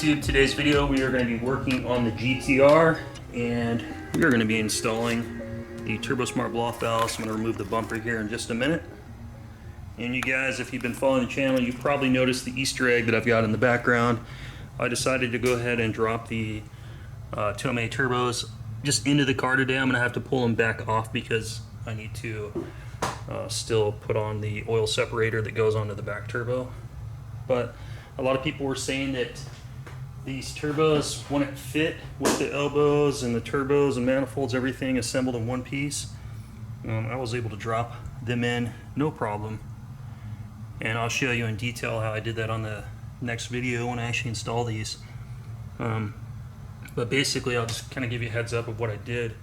YouTube. Today's video we are going to be working on the GTR and we are going to be installing the Turbosmart blow-off valves. I'm going to remove the bumper here in just a minute. And you guys, if you've been following the channel, you've probably noticed the Easter egg that I've got in the background. I decided to go ahead and drop the 2MA turbos just into the car today. I'm going to have to pull them back off because I need to still put on the oil separator that goes onto the back turbo. But a lot of people were saying that these turbos wouldn't fit with the elbows and the turbos and manifolds, everything assembled in one piece. I was able to drop them in no problem, and I'll show you in detail how I did that on the next video when I actually install these. But basically I'll just kind of give you a heads up of what I did.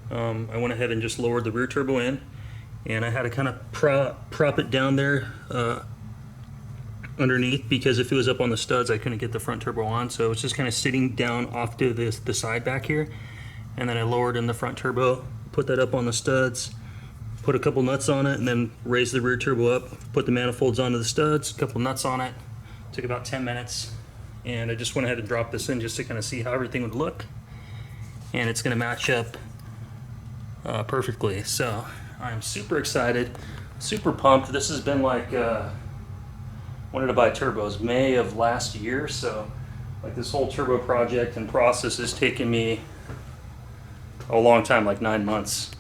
I went ahead and just lowered the rear turbo in, and I had to kind of prop it down there underneath, because if it was up on the studs I couldn't get the front turbo on, so it's just kind of sitting down off to the side back here. And then I lowered in the front turbo, put that up on the studs, put a couple nuts on it, and then raised the rear turbo up, put the manifolds onto the studs, a couple nuts on it. Took about 10 minutes, and I just went ahead and dropped this in just to kind of see how everything would look, and it's going to match up perfectly. So I'm super excited, super pumped. This has been like when did I buy turbos? May of last year. So like this whole turbo project and process has taken me a long time, like 9 months.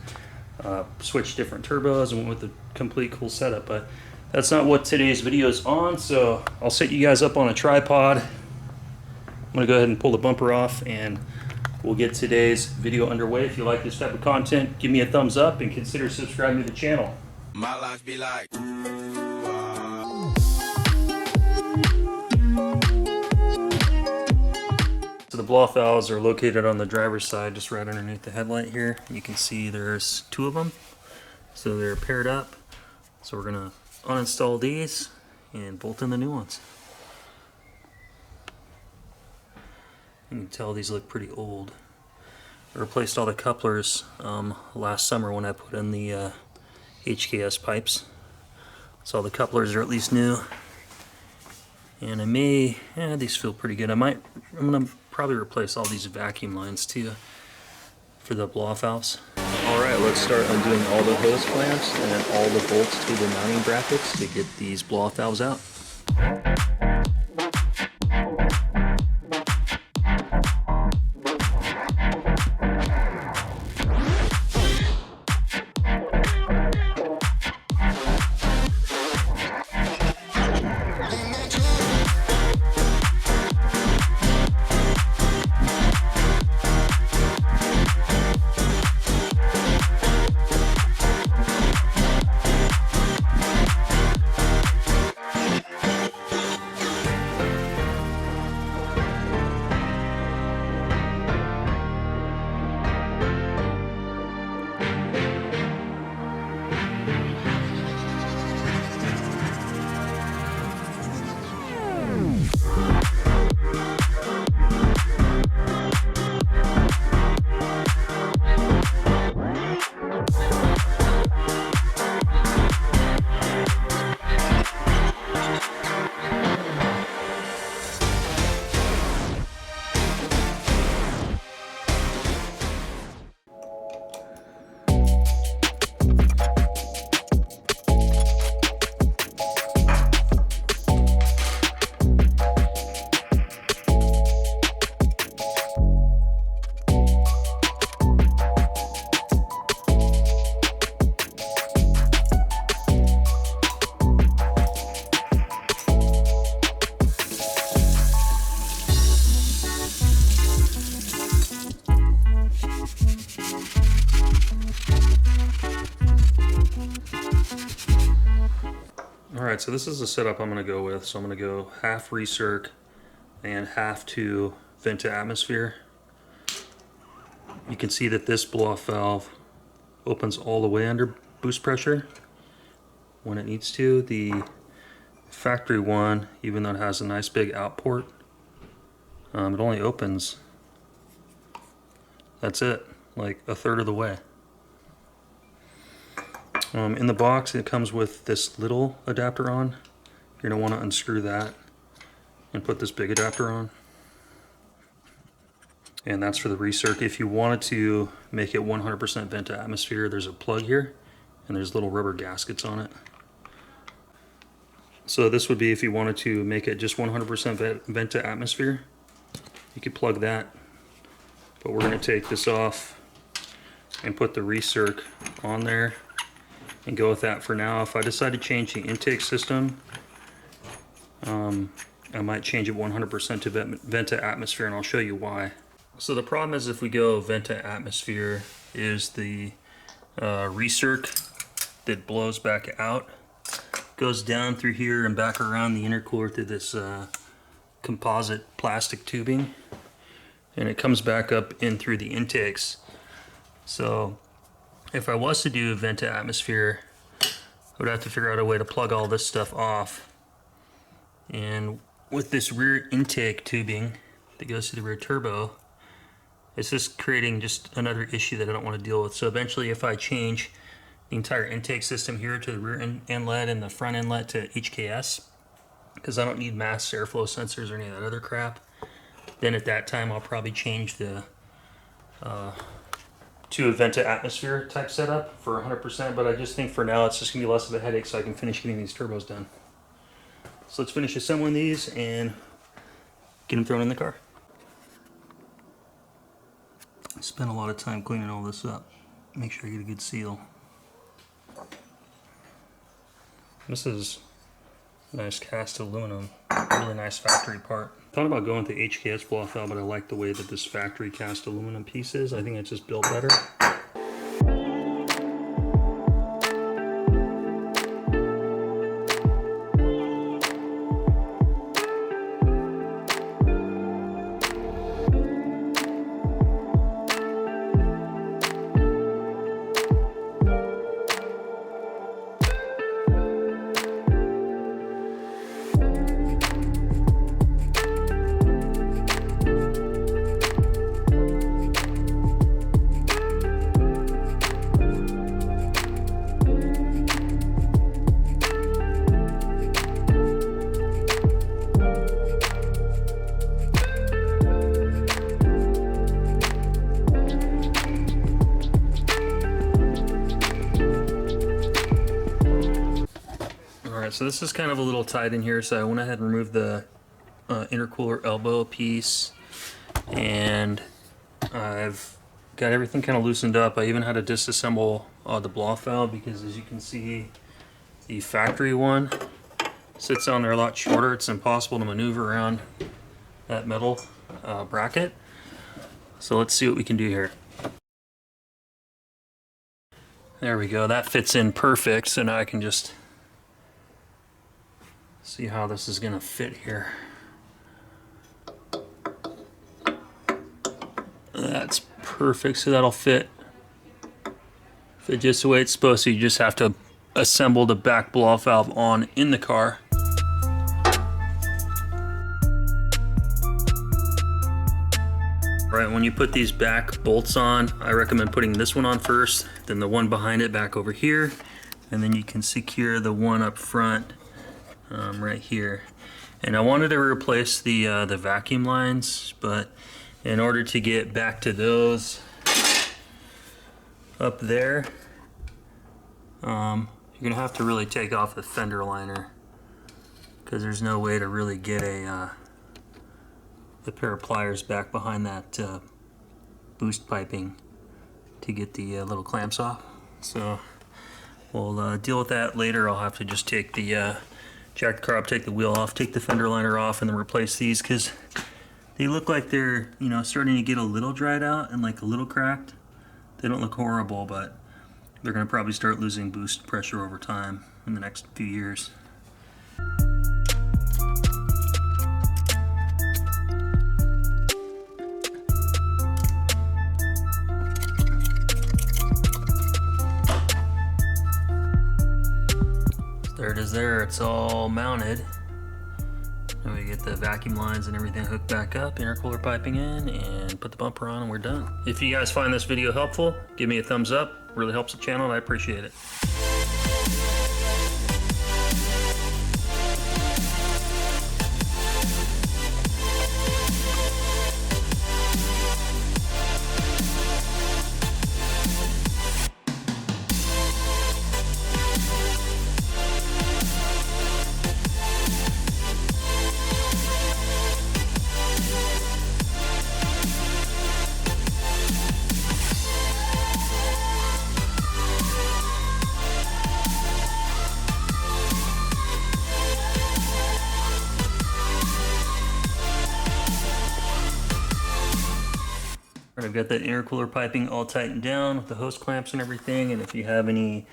Switched different turbos and went with the complete cool setup, but that's not what today's video is on. So I'll set you guys up on a tripod. I'm gonna go ahead and pull the bumper off and we'll get today's video underway. If you like this type of content, give me a thumbs up and consider subscribing to the channel. My life be like So the blow-off valves are located on the driver's side, just right underneath the headlight here. You can see there's 2 of them, so they're paired up. So we're gonna uninstall these and bolt in the new ones. You can tell these look pretty old. I replaced all the couplers last summer when I put in the HKS pipes. So all the couplers are at least new. And I may, these feel pretty good. I'm gonna probably replace all these vacuum lines too for the blow-off valves. Alright, let's start undoing all the hose clamps and then all the bolts to the mounting brackets to get these blow-off valves out. Alright, so this is the setup I'm going to go with. So I'm going to go half recirc and half to vent to atmosphere. You can see that this blow-off valve opens all the way under boost pressure when it needs to. The factory one, even though it has a nice big out port, it only opens, that's it, like a third of the way. In the box it comes with this little adapter on. You're going to want to unscrew that and put this big adapter on. and that's for the recirc. If you wanted to make it 100% vent to atmosphere, there's a plug here, and there's little rubber gaskets on it. So this would be if you wanted to make it just 100% vent to atmosphere, you could plug that. But we're going to take this off and put the recirc on there and go with that for now. If I decide to change the intake system, I might change it 100% to vent to atmosphere, and I'll show you why. So the problem is if we go vent to atmosphere is the recerc that blows back out goes down through here and back around the intercooler through this composite plastic tubing, and it comes back up in through the intakes. So if I was to do vent to atmosphere, I would have to figure out a way to plug all this stuff off. And with this rear intake tubing that goes to the rear turbo, it's just creating just another issue that I don't want to deal with. So eventually, if I change the entire intake system here to the rear inlet and the front inlet to HKS, because I don't need mass airflow sensors or any of that other crap, then at that time I'll probably change the to a vent to atmosphere type setup for 100%, but I just think for now it's just gonna be less of a headache so I can finish getting these turbos done. So let's finish assembling these and get them thrown in the car. I spent a lot of time cleaning all this up. Make sure I get a good seal. This is nice cast aluminum, really nice factory part. Thought about going with the HKS blow-off valve, but I like the way that this factory cast aluminum piece is. I think it's just built better. So this is kind of a little tight in here, so I went ahead and removed the intercooler elbow piece, and I've got everything kind of loosened up. I even had to disassemble the blow-off valve because, as you can see, the factory one sits on there a lot shorter. It's impossible to maneuver around that metal bracket. So let's see what we can do here. There we go, that fits in perfect, so now I can just see how this is going to fit here. That's perfect, so that'll fit just the way it's supposed to. You just have to assemble the back blow-off valve on in the car. Right, when you put these back bolts on, I recommend putting this one on first, then the one behind it back over here, and then you can secure the one up front right here. And I wanted to replace the vacuum lines, but in order to get back to those up there, you're gonna have to really take off the fender liner, because there's no way to really get the pair of pliers back behind that boost piping to get the little clamps off. So we'll deal with that later. I'll have to just take the jack the car up, take the wheel off, take the fender liner off, and then replace these, because they look like they're, you know, starting to get a little dried out and like a little cracked. They don't look horrible, but they're going to probably start losing boost pressure over time in the next few years. There it is there, it's all mounted. And we get the vacuum lines and everything hooked back up, intercooler piping in, and put the bumper on, and we're done. If you guys find this video helpful, give me a thumbs up. It really helps the channel, and I appreciate it. I've got that intercooler piping all tightened down with the hose clamps and everything, and if you have any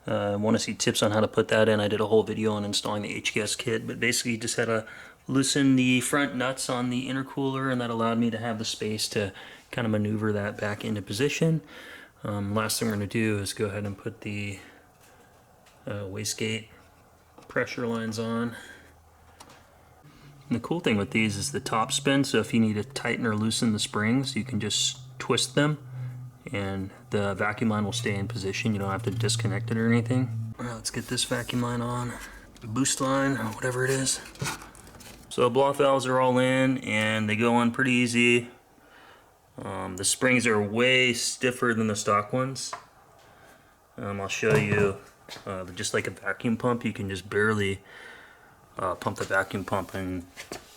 want to see tips on how to put that in, I did a whole video on installing the HKS kit, but basically you just had to loosen the front nuts on the intercooler, and that allowed me to have the space to kind of maneuver that back into position. Last thing we're going to do is go ahead and put the wastegate pressure lines on. And the cool thing with these is the top spin, so if you need to tighten or loosen the springs, you can just twist them and the vacuum line will stay in position. You don't have to disconnect it or anything. All right, let's get this vacuum line on. The boost line, or whatever it is. So blow valves are all in and they go on pretty easy. The springs are way stiffer than the stock ones. I'll show you, just like a vacuum pump, you can just barely pump the vacuum pump and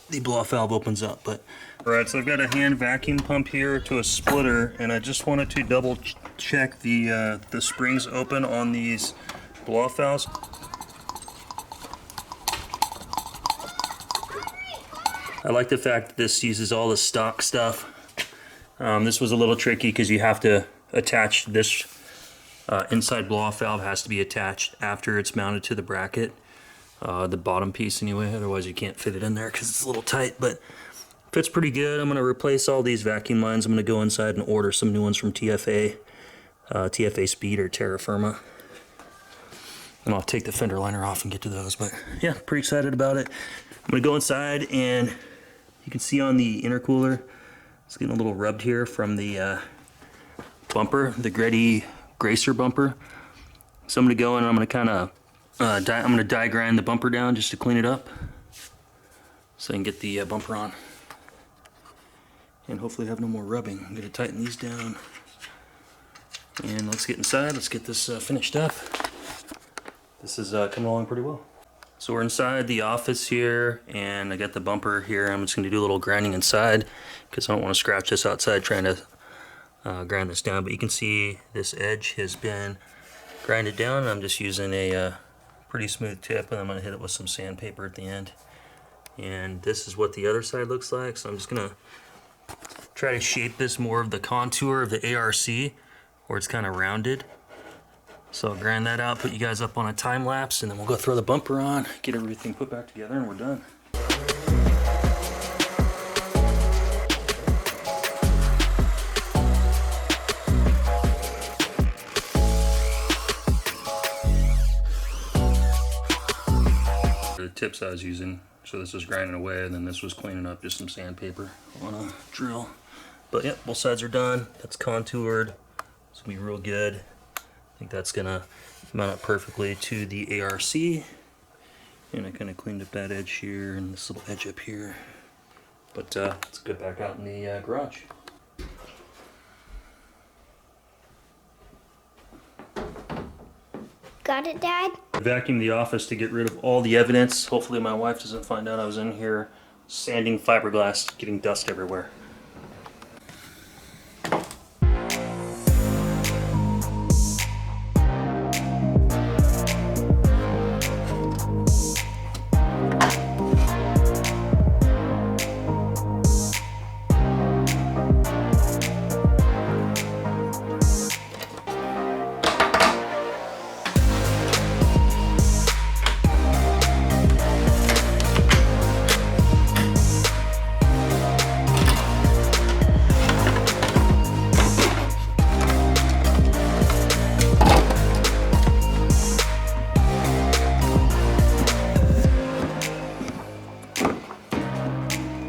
the blow valve opens up. But alright, so I've got a hand vacuum pump here to a splitter, and I just wanted to double check the springs open on these blow valves. I like the fact that this uses all the stock stuff. This was a little tricky because you have to attach this inside blow-off valve has to be attached after it's mounted to the bracket, the bottom piece anyway, otherwise you can't fit it in there because it's a little tight, but fits pretty good. I'm going to replace all these vacuum lines. I'm going to go inside and order some new ones from TFA, TFA Speed or Terra Firma. And I'll take the fender liner off and get to those, but yeah, pretty excited about it. I'm going to go inside, and you can see on the intercooler, it's getting a little rubbed here from the bumper, the Gretty Gracer bumper. So I'm going to go in and I'm going to kind of I'm going to die grind the bumper down just to clean it up so I can get the bumper on and hopefully have no more rubbing. I'm going to tighten these down, and let's get inside. Let's get this finished up. This is coming along pretty well. So we're inside the office here, and I got the bumper here. I'm just going to do a little grinding inside because I don't want to scratch this outside trying to grind this down. But you can see this edge has been grinded down. I'm just using a pretty smooth tip, and I'm going to hit it with some sandpaper at the end. And this is what the other side looks like. So I'm just going to try to shape this more of the contour of the ARC, where it's kind of rounded. So I'll grind that out, put you guys up on a time lapse, and then we'll go throw the bumper on, get everything put back together, and we're done. The tips I was using, so this was grinding away, and then this was cleaning up, just some sandpaper on a drill. But yep, both sides are done. That's contoured. It's gonna be real good. I think that's gonna mount up perfectly to the ARC. And I kind of cleaned up that edge here and this little edge up here. But let's get back out in the garage. Got it, Dad? I vacuumed the office to get rid of all the evidence. Hopefully my wife doesn't find out I was in here sanding fiberglass, getting dust everywhere.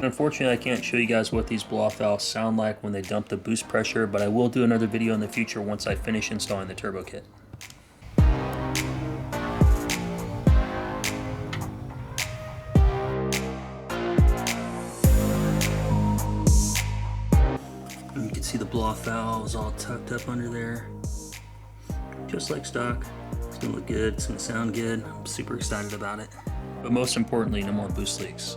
Unfortunately, I can't show you guys what these blow-off valves sound like when they dump the boost pressure, but I will do another video in the future once I finish installing the turbo kit. You can see the blow-off valves all tucked up under there, just like stock. It's gonna look good, it's gonna sound good. I'm super excited about it. But most importantly, no more boost leaks.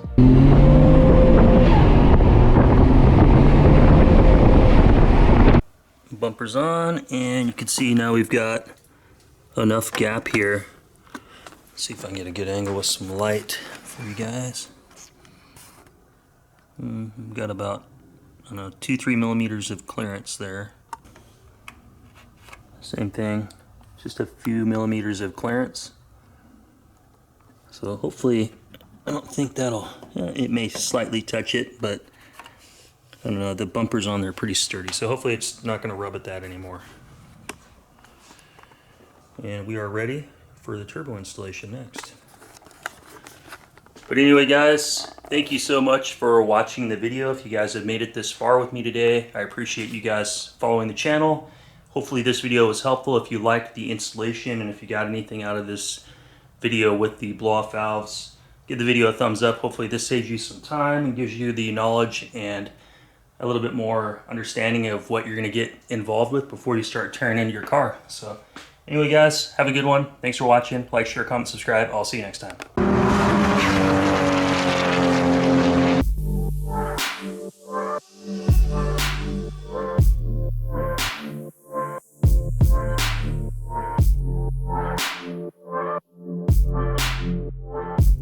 Bumpers on, and you can see now we've got enough gap here. Let's see if I can get a good angle with some light for you guys. We've got about I don't know, 2-3 millimeters of clearance there. Same thing, just a few millimeters of clearance. So hopefully, I don't think that'll, it may slightly touch it, but I don't know, the bumpers on there are pretty sturdy, so hopefully it's not going to rub at that anymore. And we are ready for the turbo installation next. But anyway guys, thank you so much for watching the video. If you guys have made it this far with me today, I appreciate you guys following the channel. Hopefully this video was helpful. If you liked the installation and if you got anything out of this video with the blow-off valves, give the video a thumbs up. Hopefully this saves you some time and gives you the knowledge and a little bit more understanding of what you're going to get involved with before you start tearing into your car. So anyway guys, have a good one. Thanks for watching. Like, share, comment, subscribe. I'll see you next time.